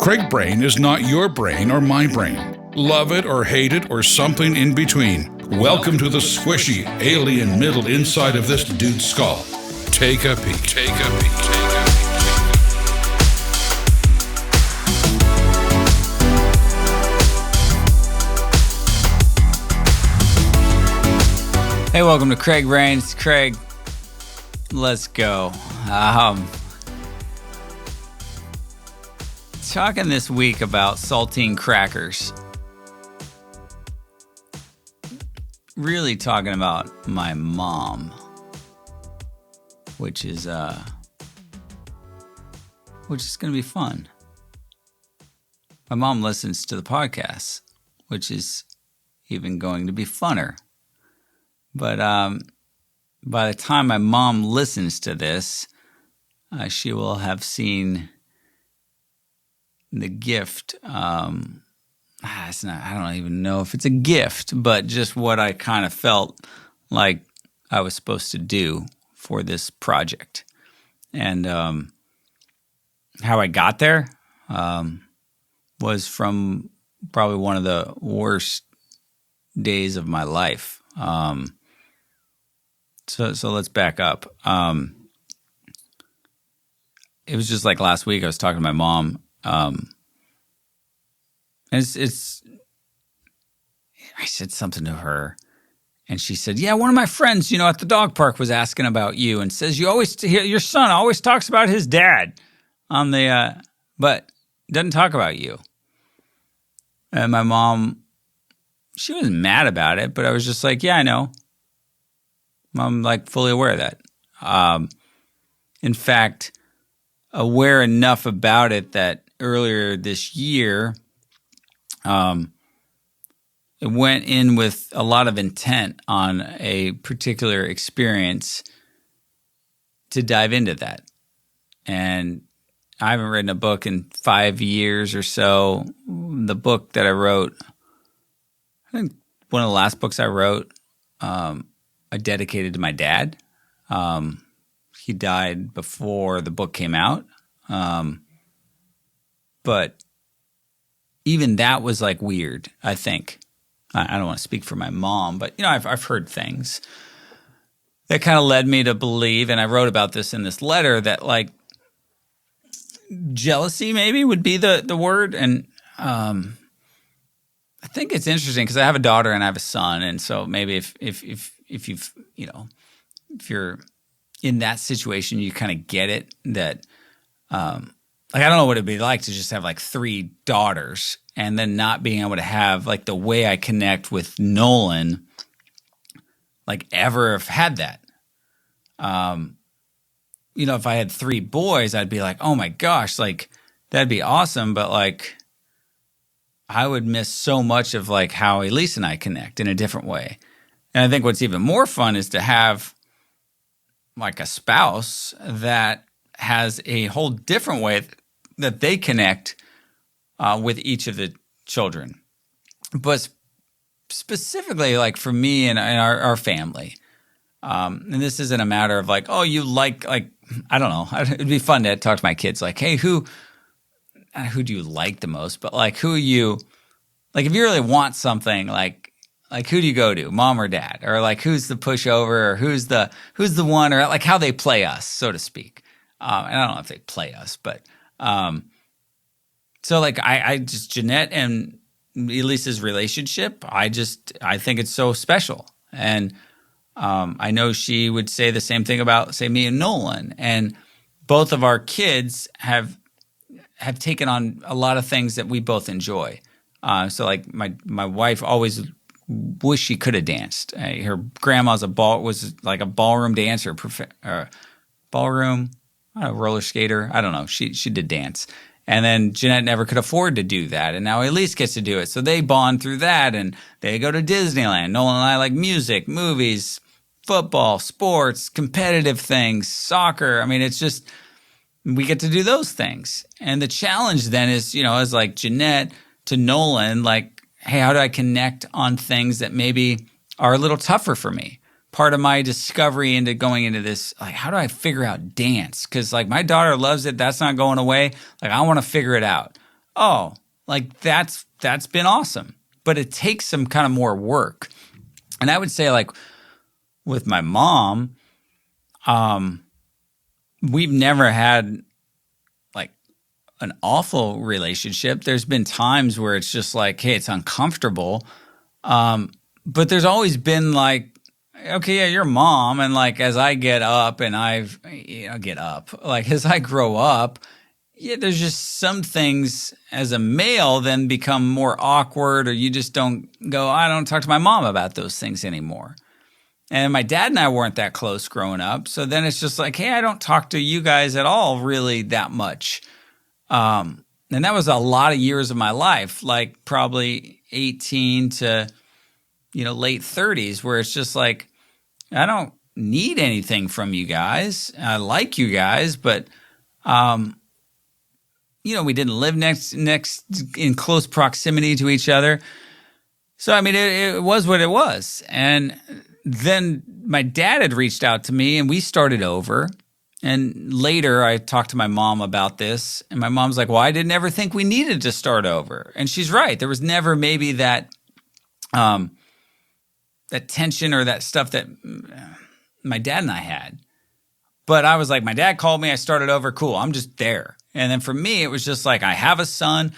Craig Brain is not your brain or my brain. Love it or hate it or something in between. Welcome to the squishy alien middle inside of this dude's skull. Take a peek. Take a peek. Hey, welcome to Craig Brain. It's Craig. Let's go. Talking this week about saltine crackers. Really talking about my mom, which is going to be fun. My mom listens to the podcast, which is even going to be funner. But by the time my mom listens to this, she will have seen the gift. It's not. I don't even know if it's a gift, but just what I kind of felt like I was supposed to do for this project, and how I got there was from probably one of the worst days of my life. So let's back up. It was just like last week. I was talking to my mom. And I said something to her, and she said, "Yeah, one of my friends, at the dog park was asking about you, and says your son always talks about his dad on the, but doesn't talk about you." And my mom, she wasn't mad about it, but I was just like, "Yeah, I know. I'm like fully aware of that." In fact, aware enough about it that earlier this year, it went in with a lot of intent on a particular experience to dive into that. And I haven't written a book in 5 years or so. The book that I wrote, I think one of the last books I wrote, I dedicated to my dad. He died before the book came out. But even that was like weird, I think. I don't want to speak for my mom, but I've heard things that kind of led me to believe, and I wrote about this in this letter, that like jealousy maybe would be the word. And I think it's interesting because I have a daughter and I have a son, and so maybe if you're in that situation, you kind of get it that like I don't know what it'd be like to just have like 3 daughters and then not being able to have like the way I connect with Nolan, like ever have had that. If I had 3 boys, I'd be like, oh my gosh, like that'd be awesome. But like I would miss so much of like how Elise and I connect in a different way. And I think what's even more fun is to have like a spouse that has a whole different way that they connect with each of the children. But specifically, like for me and our family, and this isn't a matter of like, oh, you like I don't know. It'd be fun to talk to my kids like, hey, who do you like the most? But like, who you like if you really want something, like who do you go to, mom or dad, or like who's the pushover, or who's the one, or like how they play us, so to speak. And I don't know if they play us, but so like I just Jeanette and Elise's relationship, I think it's so special, and I know she would say the same thing about say me and Nolan, and both of our kids have taken on a lot of things that we both enjoy. So like my wife always wish she could have danced. Her grandma's was like a ballroom dancer, ballroom. Roller skater. I don't know. She did dance. And then Jeanette never could afford to do that. And now Elise gets to do it. So they bond through that, and they go to Disneyland. Nolan and I like music, movies, football, sports, competitive things, soccer. I mean, it's just, we get to do those things. And the challenge then is, as like Jeanette to Nolan, like, hey, how do I connect on things that maybe are a little tougher for me? Part of my discovery into going into this, like, how do I figure out dance? Because like my daughter loves it. That's not going away. Like I want to figure it out. oh, like that's been awesome. But it takes some kind of more work. And I would say, like, with my mom, we've never had like an awful relationship. There's been times where it's just like, hey, it's uncomfortable. But there's always been like, okay, yeah, you're mom. And like, as I get up and as I grow up, yeah, there's just some things as a male then become more awkward, or you just don't go, I don't talk to my mom about those things anymore. And my dad and I weren't that close growing up. So then it's just like, hey, I don't talk to you guys at all really that much. And that was a lot of years of my life, like probably 18 to, late 30s, where it's just like, I don't need anything from you guys. I like you guys, but, we didn't live next in close proximity to each other. So, I mean, it was what it was. And then my dad had reached out to me and we started over. And later I talked to my mom about this, and my mom's like, well, I didn't ever think we needed to start over. And she's right. There was never maybe that tension or that stuff that my dad and I had. But I was like, my dad called me, I started over, cool, I'm just there. And then for me, it was just like, I have a son.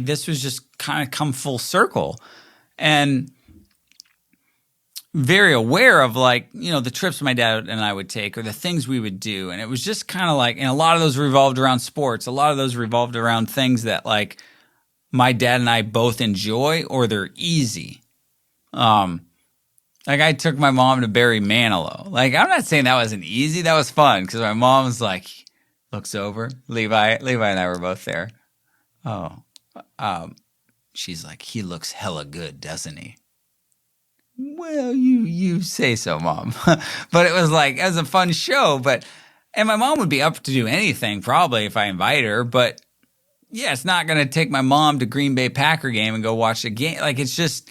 This was just kind of come full circle. And very aware of like, the trips my dad and I would take or the things we would do. And it was just kind of like, and a lot of those revolved around sports. A lot of those revolved around things that like my dad and I both enjoy or they're easy. Like I took my mom to Barry Manilow. Like, I'm not saying that wasn't easy. That was fun because my mom was like, looks over. Levi and I were both there. Oh, she's like, he looks hella good, doesn't he? Well, you say so, Mom. But it was a fun show. And my mom would be up to do anything probably if I invite her. But yeah, it's not going to take my mom to Green Bay Packer game and go watch the game. Like, it's just,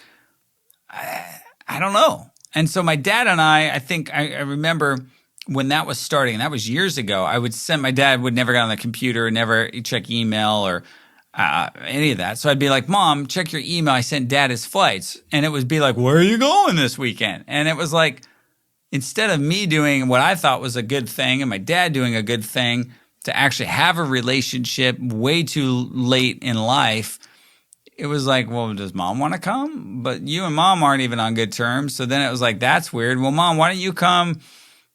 I don't know. And so my dad and I think I remember when that was starting, and that was years ago, my dad would never get on the computer, never check email or any of that. So I'd be like, Mom, check your email. I sent Dad his flights. And it would be like, where are you going this weekend? And it was like, instead of me doing what I thought was a good thing and my dad doing a good thing to actually have a relationship way too late in life, it was like, well, does Mom want to come? But you and Mom aren't even on good terms. So then it was like, that's weird. Well, Mom, why don't you come?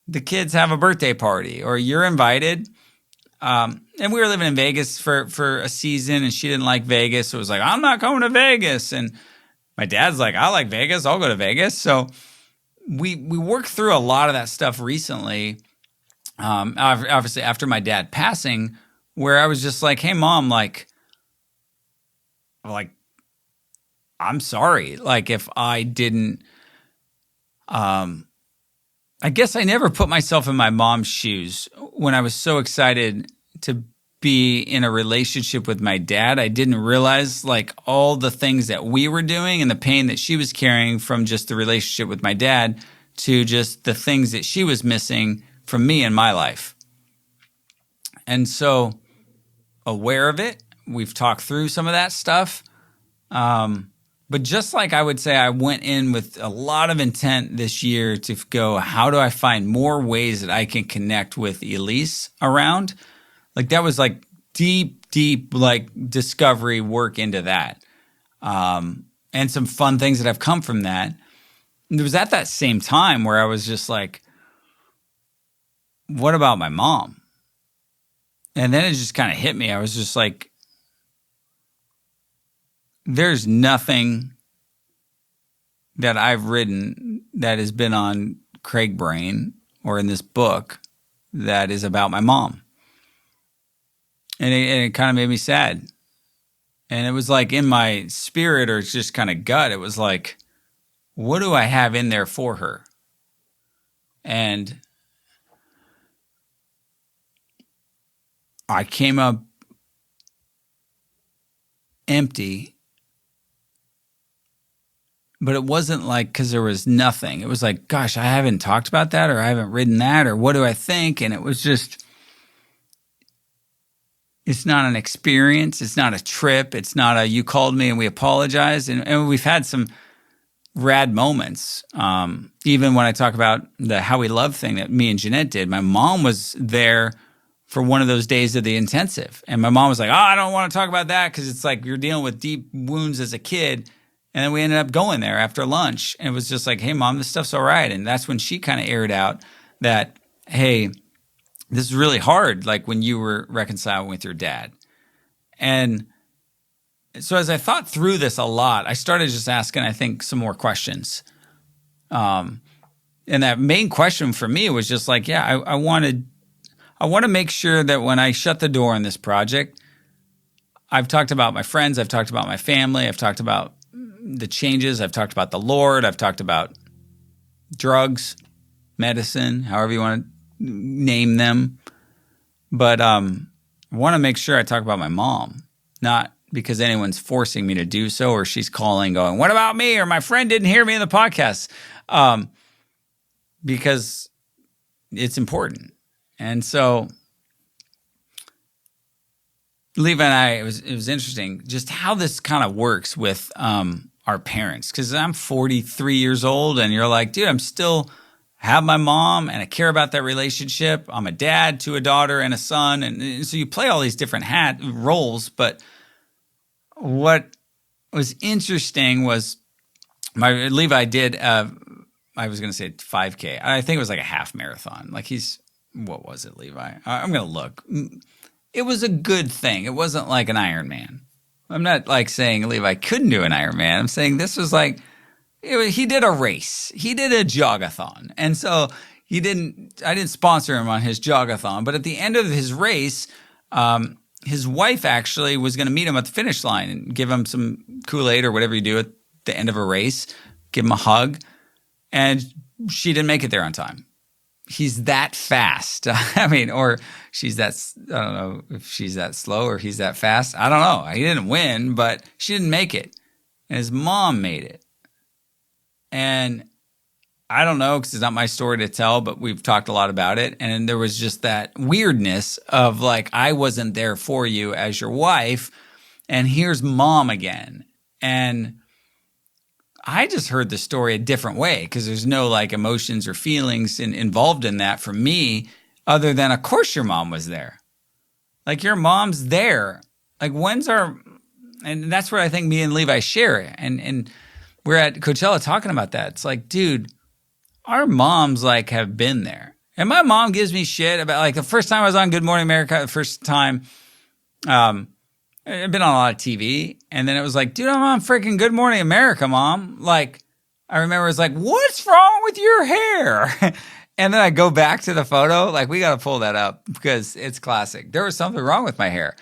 The kids have a birthday party or you're invited. And we were living in Vegas for a season and she didn't like Vegas. So it was like, I'm not going to Vegas. And my dad's like, I like Vegas. I'll go to Vegas. So we worked through a lot of that stuff recently. Obviously after my dad passing, where I was just like, hey, Mom, like, I'm sorry. Like if I didn't, I guess I never put myself in my mom's shoes when I was so excited to be in a relationship with my dad. I didn't realize like all the things that we were doing and the pain that she was carrying from just the relationship with my dad to just the things that she was missing from me in my life. And so aware of it, we've talked through some of that stuff. But just like I would say, I went in with a lot of intent this year to go, how do I find more ways that I can connect with Elise around? Like that was like deep, like discovery work into that. And some fun things that have come from that. And it was at that same time where I was just like, what about my mom? And then it just kind of hit me. I was just like, there's nothing that I've written that has been on Craig Brain or in this book that is about my mom. And it kind of made me sad. And it was like in my spirit or just kind of gut, it was like, what do I have in there for her? And I came up empty. But it wasn't like because there was nothing. It was like, gosh, I haven't talked about that or I haven't written that or what do I think? And it was just, It's not an experience. It's not a trip. It's not a you called me and we apologized. And we've had some rad moments. Even when I talk about the How We Love thing that me and Jeanette did, my mom was there for one of those days of the intensive. And my mom was like, oh, I don't want to talk about that because it's like you're dealing with deep wounds as a kid. And then we ended up going there after lunch. And it was just like, hey, Mom, this stuff's all right. And that's when she kind of aired out that, hey, this is really hard, like when you were reconciling with your dad. And so as I thought through this a lot, I started just asking, I think, some more questions. And that main question for me was just like, yeah, I want to make sure that when I shut the door on this project, I've talked about my friends, I've talked about my family, I've talked about the changes, I've talked about the Lord, I've talked about drugs, medicine, however you want to name them. But I want to make sure I talk about my mom, not because anyone's forcing me to do so or she's calling going, what about me? Or my friend didn't hear me in the podcast. Because it's important. And so Levi and I, it was interesting just how this kind of works with our parents. Because I'm 43 years old and you're like, dude, I'm still have my mom and I care about that relationship. I'm a dad to a daughter and a son. And so you play all these different roles. But what was interesting was Levi did, I was going to say 5K. I think it was like a half marathon. Like what was it, Levi? I'm going to look. It was a good thing. It wasn't like an Ironman. I'm not like saying Levi couldn't do an Ironman. I'm saying this was like, he did a race. He did a jogathon. And so I didn't sponsor him on his jogathon, but at the end of his race, his wife actually was going to meet him at the finish line and give him some Kool-Aid or whatever you do at the end of a race, give him a hug. And she didn't make it there on time. He's that fast. I mean, or she's that, I don't know if she's that slow or he's that fast. I don't know. He didn't win, but she didn't make it. And his mom made it. And I don't know because it's not my story to tell, but we've talked a lot about it. And there was just that weirdness of like, I wasn't there for you as your wife. And here's mom again. And I just heard the story a different way because there's no like emotions or feelings involved in that for me other than, of course, your mom was there. Like your mom's there. Like and that's where I think me and Levi share it. And we're at Coachella talking about that. It's like, dude, our moms like have been there. And my mom gives me shit about like the first time I was on Good Morning America, the first time, I've been on a lot of TV. And then it was like, dude, I'm on freaking Good Morning America, Mom. Like, I remember it's like, what's wrong with your hair? And then I go back to the photo. Like, we got to pull that up because it's classic. There was something wrong with my hair.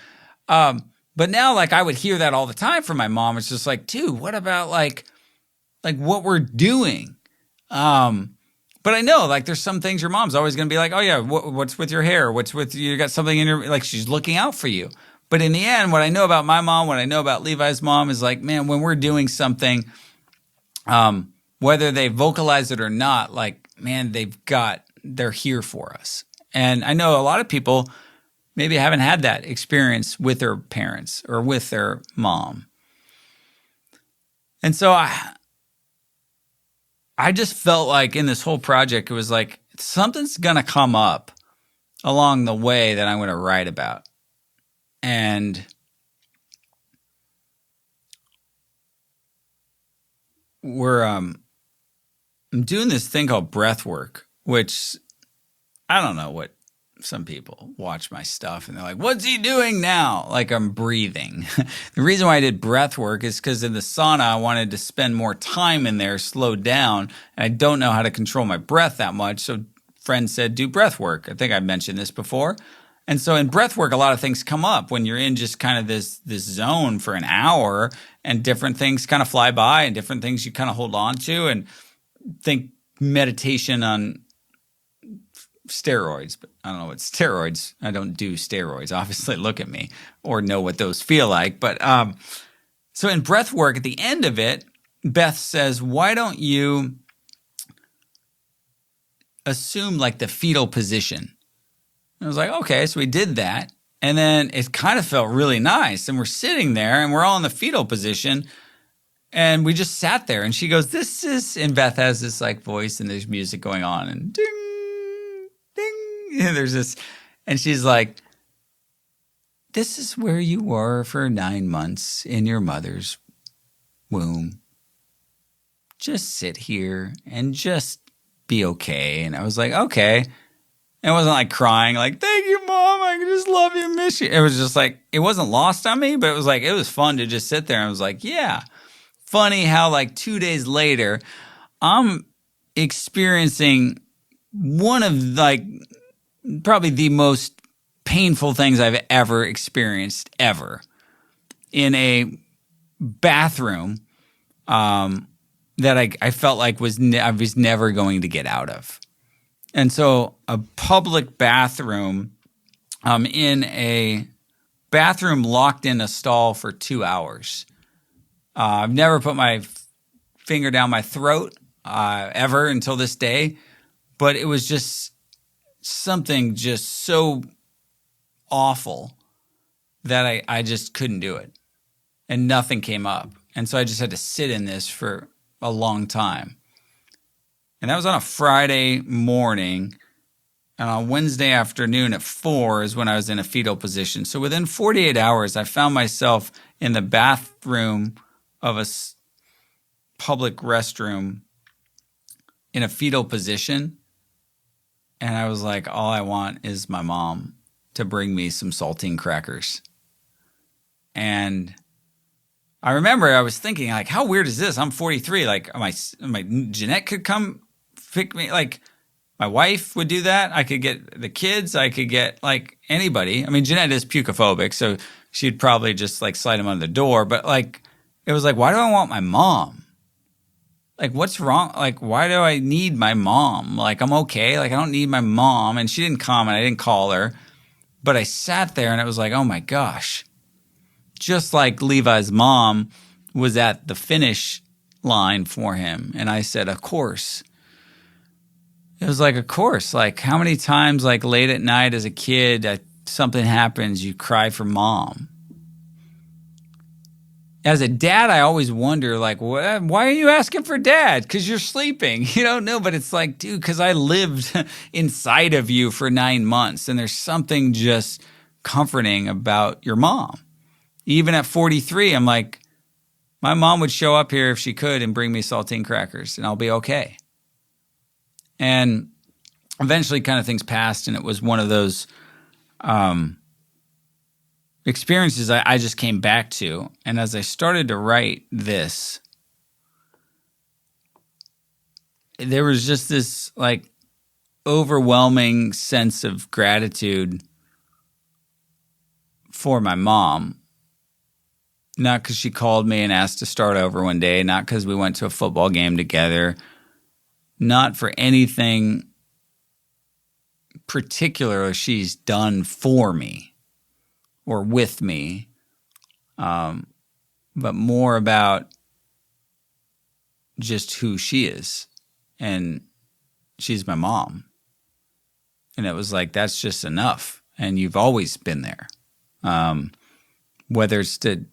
But now, like, I would hear that all the time from my mom. It's just like, dude, what about like what we're doing? But I know, like, there's some things your mom's always going to be like, oh, yeah, what's with your hair? What's with you got something in your, like, she's looking out for you. But in the end, what I know about my mom, what I know about Levi's mom is like, man, when we're doing something, whether they vocalize it or not, like, man, they're here for us. And I know a lot of people maybe haven't had that experience with their parents or with their mom. And so I just felt like in this whole project, it was like something's going to come up along the way that I'm going to write about. And I'm doing this thing called breath work, which I don't know what some people watch my stuff and they're like, what's he doing now? Like I'm breathing. The reason why I did breath work is because in the sauna, I wanted to spend more time in there, slow down. And I don't know how to control my breath that much. So friends said, do breath work. I think I mentioned this before. And so in breath work, a lot of things come up when you're in just kind of this zone for an hour and different things kind of fly by and different things you kind of hold on to and think meditation on steroids, but I don't know what steroids. I don't do steroids. Obviously, look at me or know what those feel like. But so in breath work, at the end of it, Beth says, why don't you assume like the fetal position? And I was like, okay, so we did that. And then it kind of felt really nice. And we're sitting there and we're all in the fetal position. And we just sat there. And she goes, this is, and Beth has this like voice and there's music going on and ding, ding. And there's this, and she's like, this is where you were for 9 months in your mother's womb. Just sit here and just be okay. And I was like, okay. And it wasn't like crying, like, thank you, Mom. I just love you, miss you. It was just like, it wasn't lost on me, but it was like, it was fun to just sit there. And I was like, yeah. Funny how like 2 days later, I'm experiencing one of like probably the most painful things I've ever experienced ever in a bathroom that I felt like I was never going to get out of. And so a public bathroom, in a bathroom locked in a stall for 2 hours. I've never put my finger down my throat ever until this day, but it was just something just so awful that I just couldn't do it. And nothing came up. And so I just had to sit in this for a long time. And that was on a Friday morning. And on Wednesday afternoon at 4 is when I was in a fetal position. So within 48 hours, I found myself in the bathroom of a public restroom in a fetal position. And I was like, all I want is my mom to bring me some saltine crackers. And I remember I was thinking, like, how weird is this? I'm 43. Like, my Jeanette could come pick me. Like, my wife would do that. I could get the kids. I could get, like, anybody. I mean, Jeanette is pukophobic, so she'd probably just, like, slide them under the door. But, like, it was like, why do I want my mom? Like, what's wrong? Like, why do I need my mom? Like, I'm okay. Like, I don't need my mom. And she didn't come, and I didn't call her. But I sat there, and it was like, oh, my gosh. Just like Levi's mom was at the finish line for him. And I said, of course. It was like, of course. Like, how many times, like, late at night as a kid, something happens, you cry for mom. As a dad, I always wonder, like, why are you asking for dad? Because you're sleeping. You don't know. But it's like, dude, because I lived inside of you for 9 months. And there's something just comforting about your mom. Even at 43, I'm like, my mom would show up here if she could and bring me saltine crackers, and I'll be okay. And eventually kind of things passed, and it was one of those experiences I just came back to. And as I started to write this, there was just this like overwhelming sense of gratitude for my mom. Not because she called me and asked to start over one day, not because we went to a football game together, not for anything particular she's done for me or with me, but more about just who she is. And she's my mom. And it was like, that's just enough. And you've always been there. Whether it's to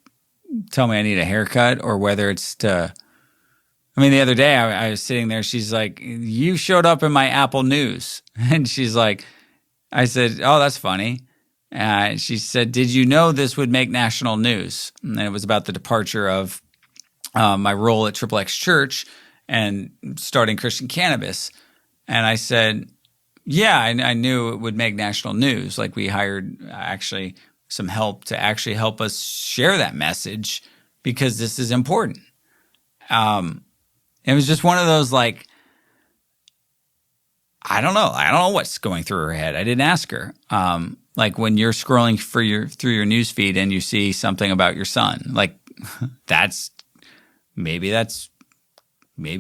tell me I need a haircut or whether it's to, I mean, the other day I was sitting there, she's like, you showed up in my Apple News. And she's like, I said, oh, that's funny. She said, did you know this would make national news? And it was about the departure of my role at XXX Church and starting Christian Cannabis. And I said, yeah, I knew it would make national news. Like we hired actually some help to actually help us share that message because this is important. It was just one of those like, I don't know what's going through her head. I didn't ask her. Like when you're scrolling through your news feed and you see something about your son, like that's maybe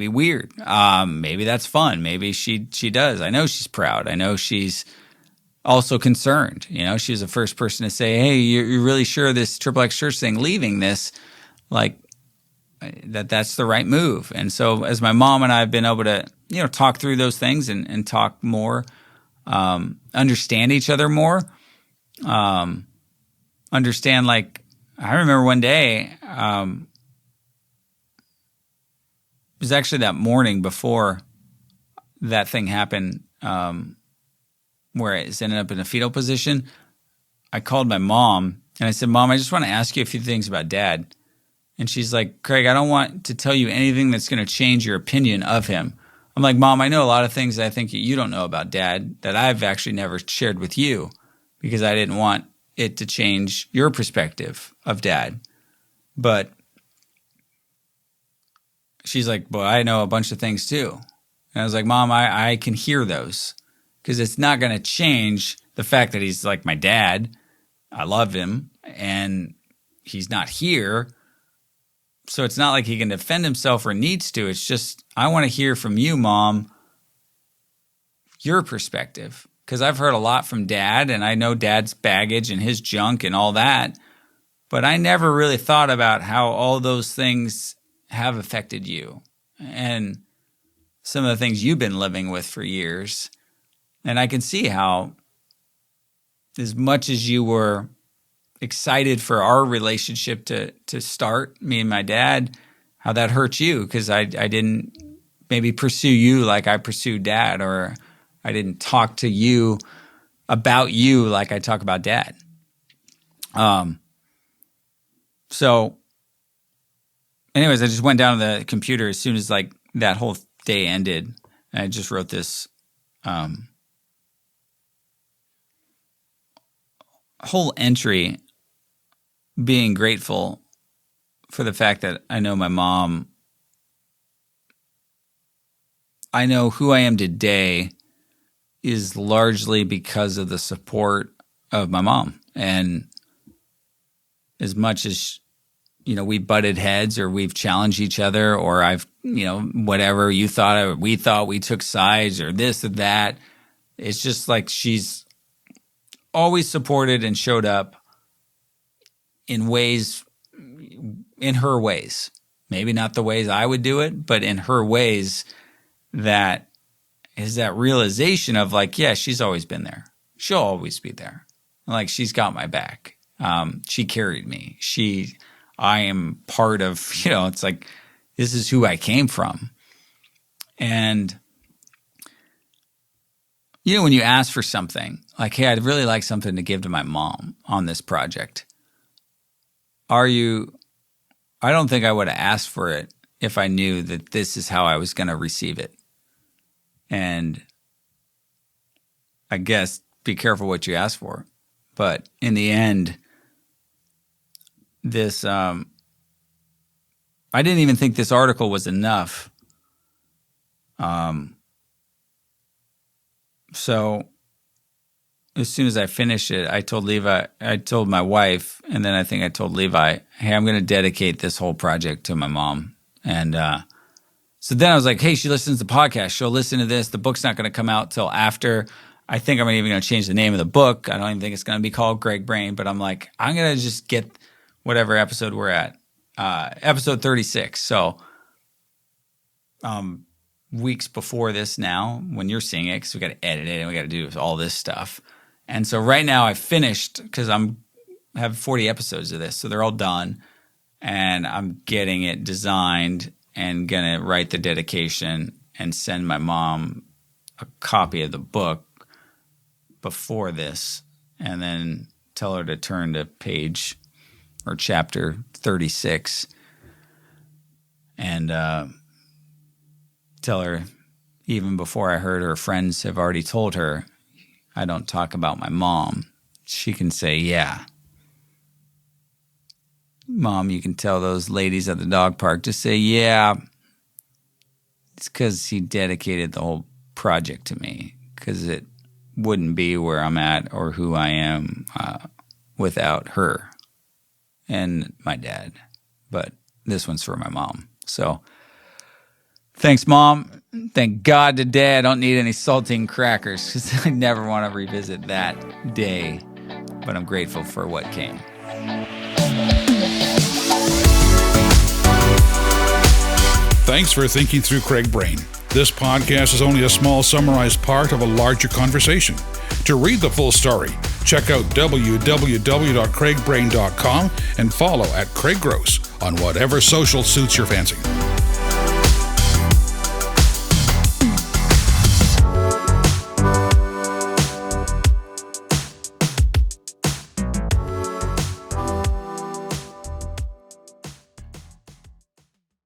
weird. Maybe that's fun. Maybe she does. I know she's proud. I know she's also concerned. You know, she was the first person to say, hey, you're really sure this XXX Church thing, leaving this, like that's the right move. And so as my mom and I have been able to, you know, talk through those things and talk more, understand each other more, understand, like, I remember one day, it was actually that morning before that thing happened, where it ended up in a fetal position. I called my mom and I said, Mom, I just want to ask you a few things about Dad. And she's like, Craig, I don't want to tell you anything that's going to change your opinion of him. I'm like, Mom, I know a lot of things that I think you don't know about Dad that I've actually never shared with you because I didn't want it to change your perspective of Dad. But she's like, well, I know a bunch of things too. And I was like, Mom, I can hear those because it's not going to change the fact that he's like my dad. I love him and he's not here. So it's not like he can defend himself or needs to. It's just, I want to hear from you, Mom, your perspective. Because I've heard a lot from Dad, and I know Dad's baggage and his junk and all that. But I never really thought about how all those things have affected you and some of the things you've been living with for years. And I can see how, as much as you were excited for our relationship to start, me and my dad, how that hurt you because I didn't maybe pursue you like I pursued Dad, or I didn't talk to you about you like I talk about Dad. So anyways, I just went down to the computer as soon as like that whole day ended, and I just wrote this whole entry being grateful for the fact that I know my mom. I know who I am today is largely because of the support of my mom. And as much as, we butted heads or we've challenged each other, or I've, whatever you thought, or we thought we took sides or this or that, it's just like she's always supported and showed up in her ways, maybe not the ways I would do it, but in her ways that is that realization of like, yeah, she's always been there. She'll always be there. Like, she's got my back. She carried me. I am part of, it's like, this is who I came from. And, when you ask for something, like, hey, I'd really like something to give to my mom on this project. I don't think I would have asked for it if I knew that this is how I was going to receive it. And I guess be careful what you ask for. But in the end, this, I didn't even think this article was enough. So as soon as I finished it, I told my wife, and then I think I told Levi, hey, I'm going to dedicate this whole project to my mom. And so then I was like, hey, she listens to the podcast. She'll listen to this. The book's not going to come out till after. I think I'm even going to change the name of the book. I don't even think it's going to be called Greg Brain, but I'm like, I'm going to just get whatever episode we're at, episode 36. So weeks before this now, when you're seeing it, because we got to edit it and we got to do all this stuff. And so right now I finished, because I have 40 episodes of this, so they're all done, and I'm getting it designed and going to write the dedication and send my mom a copy of the book before this, and then tell her to turn to page or chapter 36 and tell her, even before I heard her friends have already told her I don't talk about my mom, she can say, yeah, Mom, you can tell those ladies at the dog park to say, yeah, it's because he dedicated the whole project to me, because it wouldn't be where I'm at or who I am without her and my dad. But this one's for my mom. So thanks, Mom. Thank God today I don't need any saltine crackers, because I never want to revisit that day. But I'm grateful for what came. Thanks for thinking through Craig Brain. This podcast is only a small summarized part of a larger conversation. To read the full story, Check out www.craigbrain.com and follow at Craig Gross on whatever social suits your fancy.